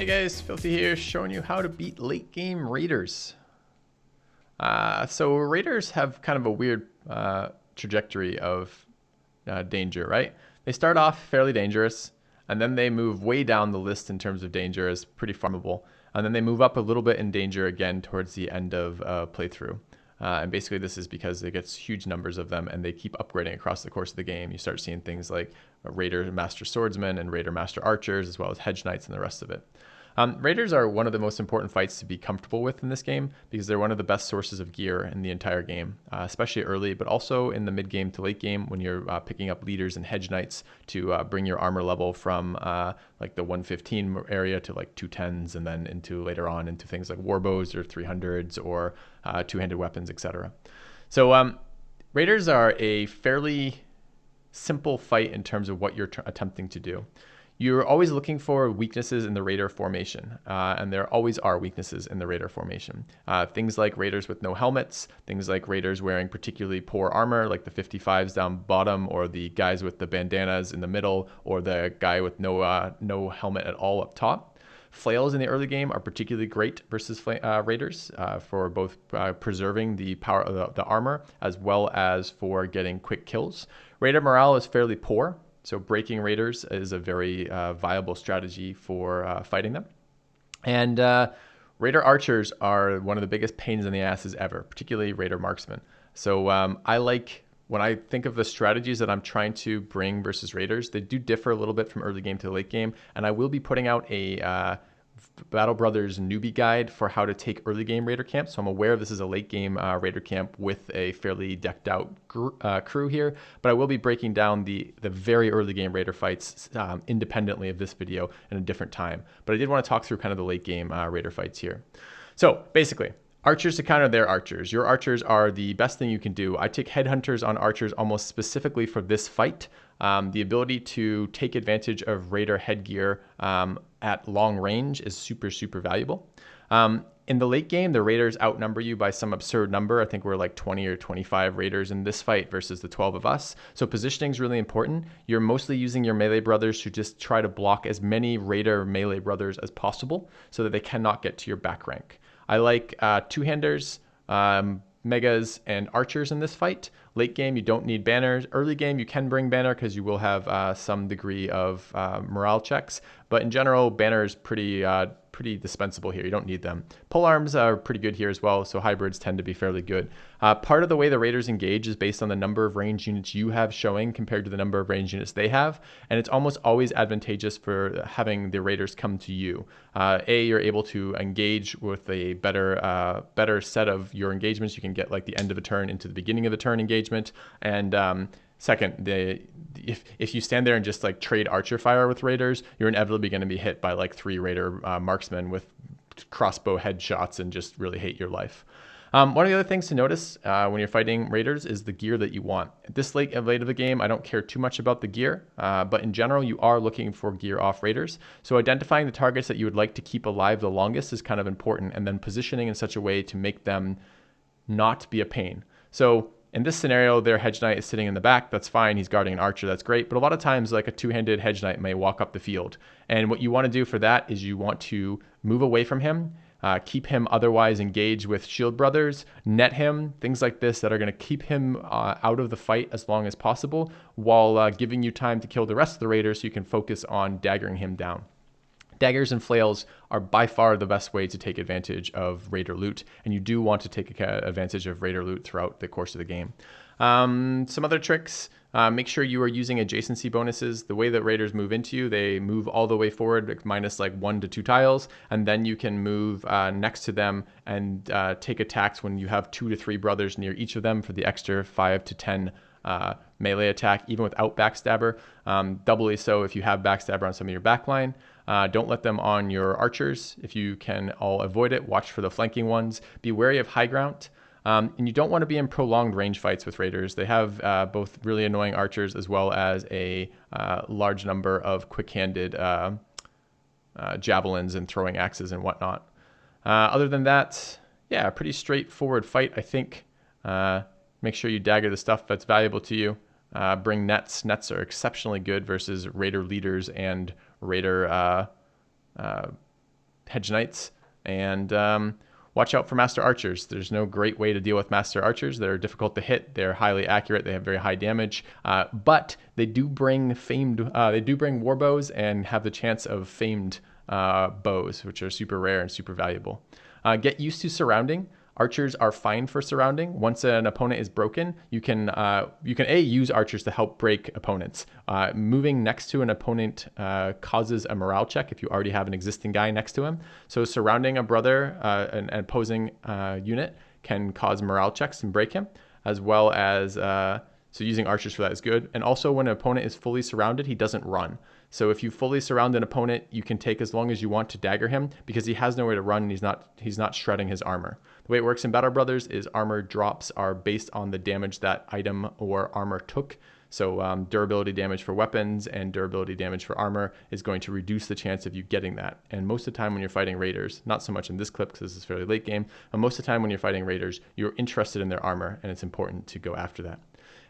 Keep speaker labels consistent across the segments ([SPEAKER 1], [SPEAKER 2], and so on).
[SPEAKER 1] Hey guys, Filthy here, showing you how to beat late game raiders. So raiders have kind of a weird trajectory of danger, right? They start off fairly dangerous, and then they move way down the list in terms of danger as pretty farmable, and then they move up a little bit in danger again towards the end of playthrough. And basically this is because it gets huge numbers of them and they keep upgrading across the course of the game. You start seeing things like Raider Master Swordsmen and Raider Master Archers, as well as Hedge Knights and the rest of it. Raiders are one of the most important fights to be comfortable with in this game because they're one of the best sources of gear in the entire game, especially early, but also in the mid game to late game when you're picking up leaders and Hedge Knights to bring your armor level from like the 115 area to like 210s, and then into later on into things like warbows or 300s or two-handed weapons, etc. So Raiders are a fairly simple fight in terms of what you're attempting to do. You're always looking for weaknesses in the Raider formation, and there always are weaknesses in the Raider formation. Things like Raiders with no helmets, things like Raiders wearing particularly poor armor, like the 55s down bottom, or the guys with the bandanas in the middle, or the guy with no helmet at all up top. Flails in the early game are particularly great versus Raiders for both preserving the power of the armor as well as for getting quick kills. Raider morale is fairly poor, so breaking Raiders is a very viable strategy for fighting them. And Raider Archers are one of the biggest pains in the asses ever, particularly Raider Marksmen. So when I think of the strategies that I'm trying to bring versus Raiders, they do differ a little bit from early game to late game. And I will be putting out a Battle Brothers newbie guide for how to take early game Raider camp. So I'm aware this is a late game Raider camp with a fairly decked out crew here, but I will be breaking down the very early game Raider fights independently of this video in a different time. But I did want to talk through kind of the late game Raider fights here. So basically, Archers to counter their Archers. Your Archers are the best thing you can do. I take Headhunters on Archers almost specifically for this fight. The ability to take advantage of Raider headgear at long range is super valuable. In the late game, the Raiders outnumber you by some absurd number. I think we're like 20 or 25 Raiders in this fight versus the 12 of us. So positioning is really important. You're mostly using your melee brothers to just try to block as many Raider melee brothers as possible so that they cannot get to your back rank. I like two-handers, megas, and archers in this fight. Late game, you don't need banners. Early game, you can bring banner because you will have some degree of morale checks. But in general, banner is pretty dispensable here. You don't need them. Polearms are pretty good here as well, so hybrids tend to be fairly good. Part of the way the Raiders engage is based on the number of range units you have showing compared to the number of range units they have, and it's almost always advantageous for having the Raiders come to you. You're able to engage with a better set of your engagements. You can get like the end of a turn into the beginning of the turn engagement, and second, if you stand there and just like trade archer fire with Raiders, you're inevitably going to be hit by like 3 Raider marksmen with crossbow headshots and just really hate your life. One of the other things to notice when you're fighting Raiders is the gear that you want. At this late of the game, I don't care too much about the gear, but in general, you are looking for gear off Raiders. So identifying the targets that you would like to keep alive the longest is kind of important, and then positioning in such a way to make them not be a pain. So in this scenario, their Hedge Knight is sitting in the back. That's fine. He's guarding an archer. That's great. But a lot of times, like a two-handed Hedge Knight may walk up the field. And what you want to do for that is you want to move away from him, keep him otherwise engaged with shield brothers, net him, things like this that are going to keep him out of the fight as long as possible while giving you time to kill the rest of the Raiders so you can focus on daggering him down. Daggers and flails are by far the best way to take advantage of Raider loot, and you do want to take advantage of Raider loot throughout the course of the game. Some other tricks, make sure you are using adjacency bonuses. The way that Raiders move into you, they move all the way forward, minus like 1 to 2 tiles, and then you can move next to them and take attacks when you have 2 to 3 brothers near each of them for the extra 5 to 10 melee attack, even without backstabber. Doubly so if you have backstabber on some of your backline. Don't let them on your archers. If you can all avoid it, watch for the flanking ones. Be wary of high ground. And you don't want to be in prolonged range fights with Raiders. They have both really annoying archers as well as a large number of quick-handed javelins and throwing axes and whatnot. Other than that, yeah, a pretty straightforward fight, I think. Make sure you dagger the stuff that's valuable to you. Bring nets. Nets are exceptionally good versus Raider leaders and Raider hedge knights, and watch out for master archers. There's no great way to deal with master archers. They're difficult to hit. They're highly accurate. They have very high damage, but they do bring war bows and have the chance of famed bows, which are super rare and super valuable. Get used to surrounding. Archers are fine for surrounding. Once an opponent is broken, you can use archers to help break opponents. Moving next to an opponent causes a morale check if you already have an existing guy next to him. So surrounding a brother, an opposing unit, can cause morale checks and break him, as well as so using archers for that is good. And also when an opponent is fully surrounded, he doesn't run. So if you fully surround an opponent, you can take as long as you want to dagger him because he has nowhere to run and he's not shredding his armor. The way it works in Battle Brothers is armor drops are based on the damage that item or armor took. So durability damage for weapons and durability damage for armor is going to reduce the chance of you getting that. And most of the time when you're fighting raiders, not so much in this clip because this is fairly late game, but most of the time when you're fighting raiders, you're interested in their armor and it's important to go after that.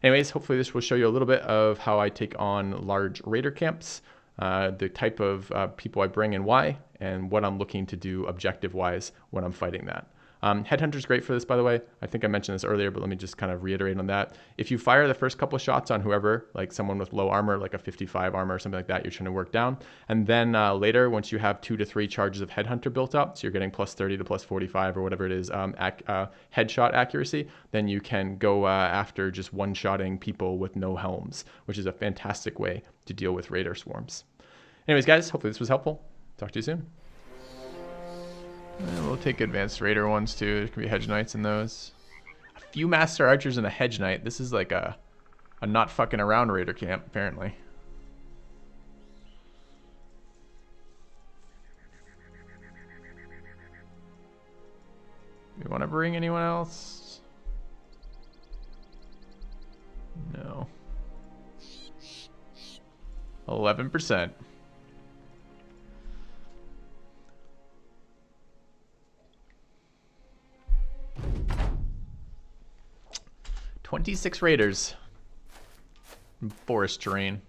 [SPEAKER 1] Anyways, hopefully this will show you a little bit of how I take on large raider camps, the type of people I bring and why, and what I'm looking to do objective-wise when I'm fighting that. Headhunter's great for this, by the way. I think I mentioned this earlier, but let me just kind of reiterate on that. If you fire the first couple of shots on whoever, like someone with low armor, like a 55 armor or something like that, you're trying to work down. And then later, once you have 2 to 3 charges of Headhunter built up, so you're getting plus 30 to plus 45 or whatever it is, headshot accuracy, then you can go after just one-shotting people with no helms, which is a fantastic way to deal with raider swarms. Anyways, guys, hopefully this was helpful. Talk to you soon. And we'll take advanced raider ones too. There can be hedge knights in those. A few master archers and a hedge knight. This is like a not fucking around raider camp, apparently. Do you want to bring anyone else? No. 11%. 26 raiders in forest terrain.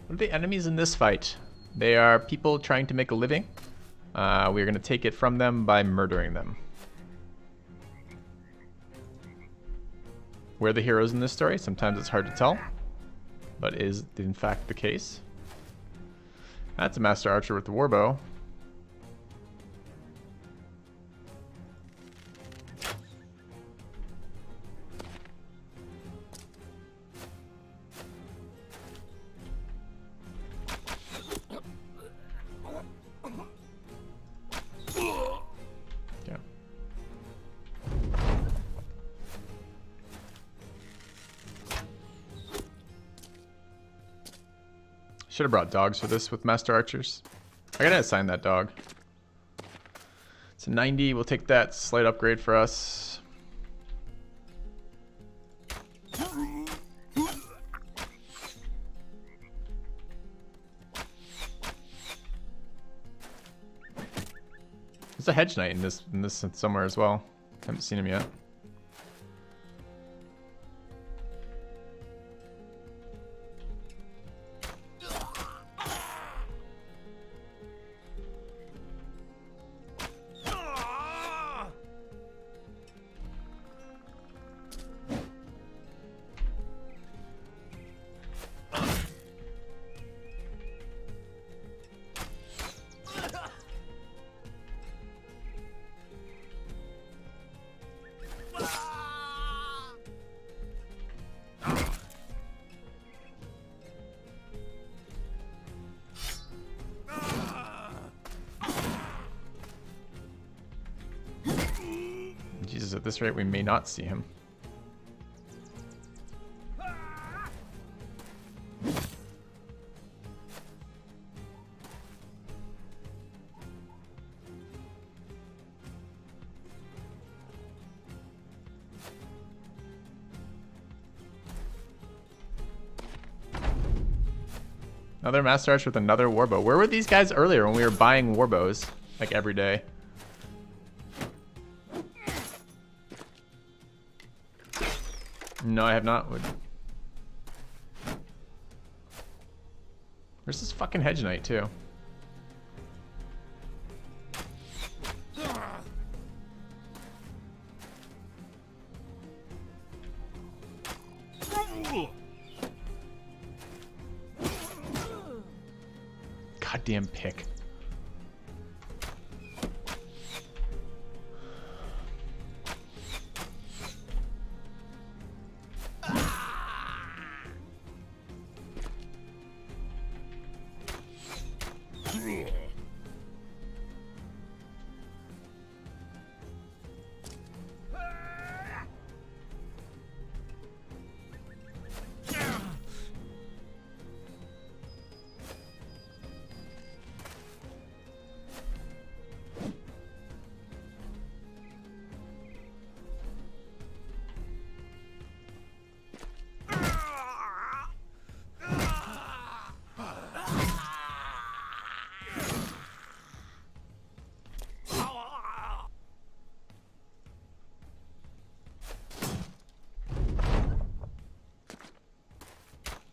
[SPEAKER 1] What are the enemies in this fight? They are people trying to make a living. We're going to take it from them by murdering them. We're the heroes in this story. Sometimes it's hard to tell, but is in fact the case. That's a master archer with the warbow. Should have brought dogs for this with master archers. I gotta assign that dog. It's a 90. We'll take that. Slight upgrade for us. There's a hedge knight in this somewhere as well. Haven't seen him yet. at this rate, we may not see him. Another Master Archer with another Warbow. Where were these guys earlier when we were buying Warbows? Like every day. No, I have not. Where's this fucking Hedge Knight too? Goddamn pick.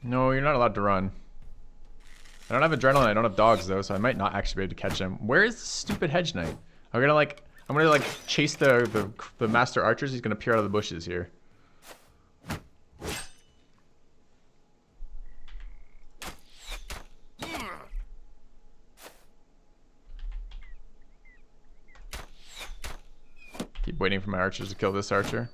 [SPEAKER 1] No, you're not allowed to run. I don't have adrenaline, I don't have dogs though, so I might not actually be able to catch him. Where is the stupid Hedge Knight? I'm gonna chase the Master Archers. He's gonna appear out of the bushes here. Keep waiting for my archers to kill this archer.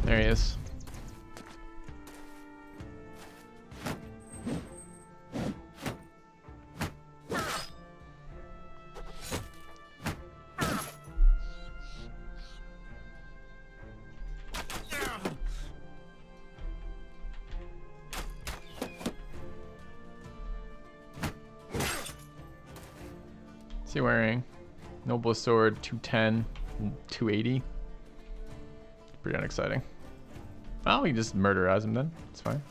[SPEAKER 1] There he is. What's he wearing? Noble Sword, 210, 280. Pretty unexciting. Well, we can just murderize him then. It's fine.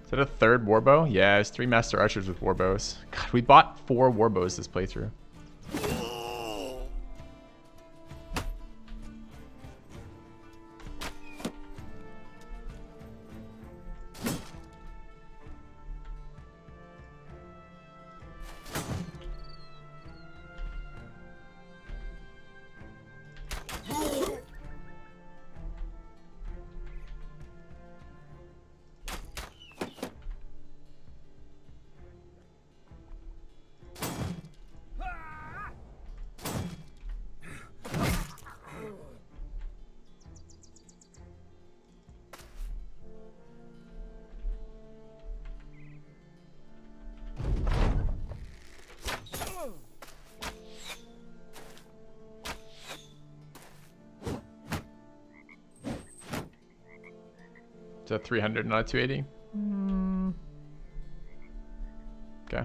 [SPEAKER 1] Is that a third Warbow? Yeah, it's 3 Master Archers with Warbows. God, we bought 4 Warbows this playthrough. It's a 300, not a 280. Okay.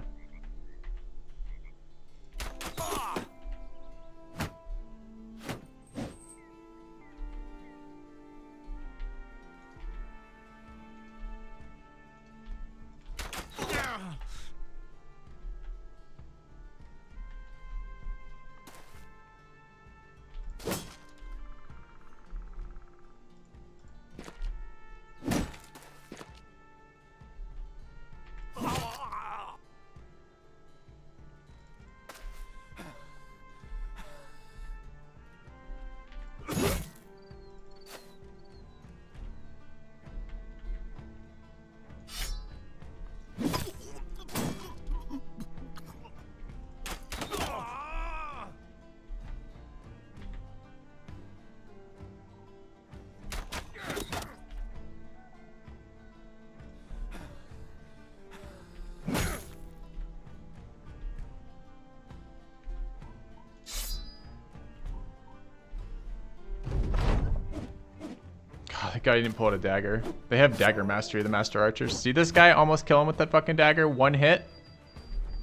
[SPEAKER 1] Thank God he didn't pull out a dagger. They have dagger mastery, the master archers. See this guy almost kill him with that fucking dagger? One hit.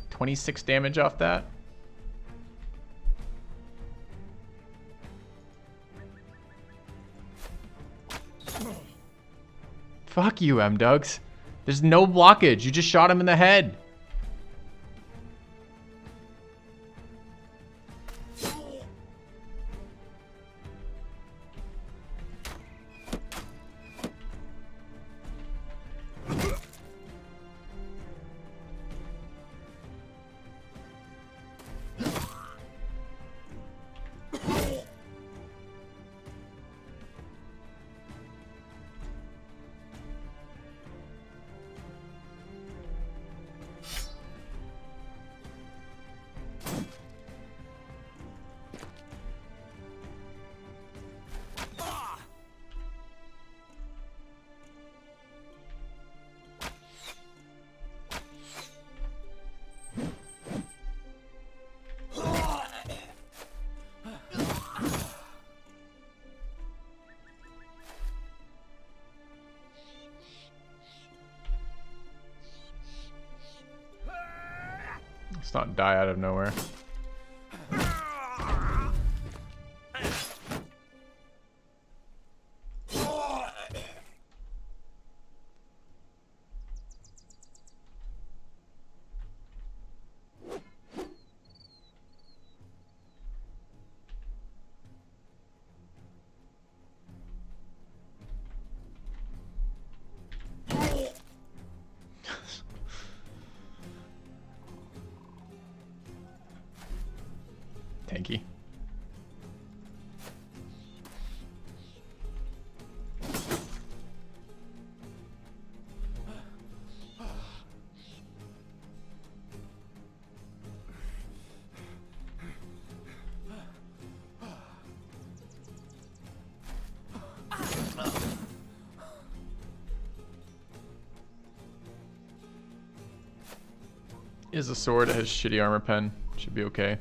[SPEAKER 1] 26 damage off that. Fuck you, M-Dugs. There's no blockage. You just shot him in the head. Let's not die out of nowhere. Tanky. Is a sword that has shitty armor pen. Should be okay.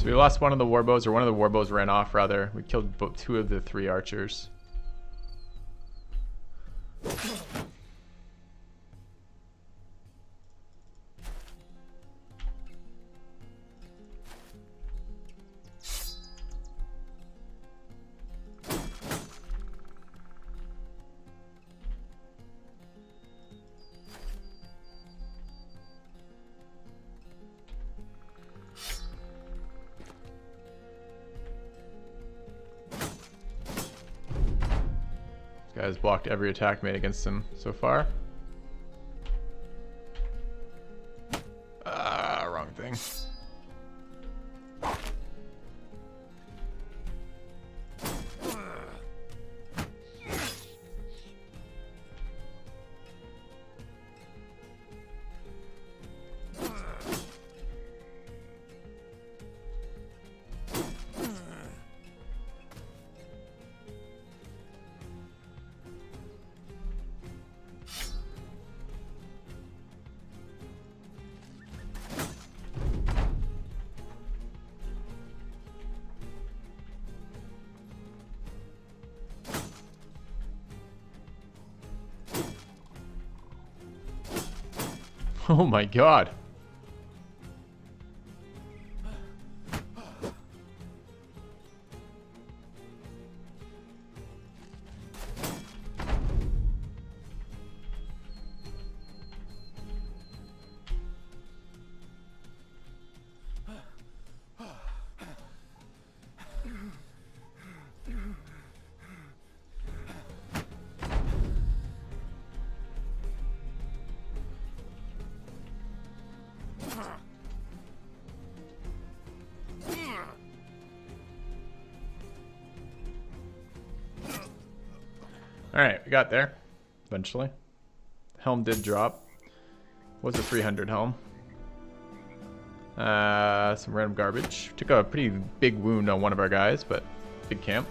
[SPEAKER 1] We lost one of the warbows, or one of the warbows ran off, rather. We killed two of the three archers. Guy's blocked every attack made against him so far. Wrong thing. Oh my god. Alright, we got there. Eventually. Helm did drop. Was a 300 helm. Some random garbage. Took a pretty big wound on one of our guys, but big camp.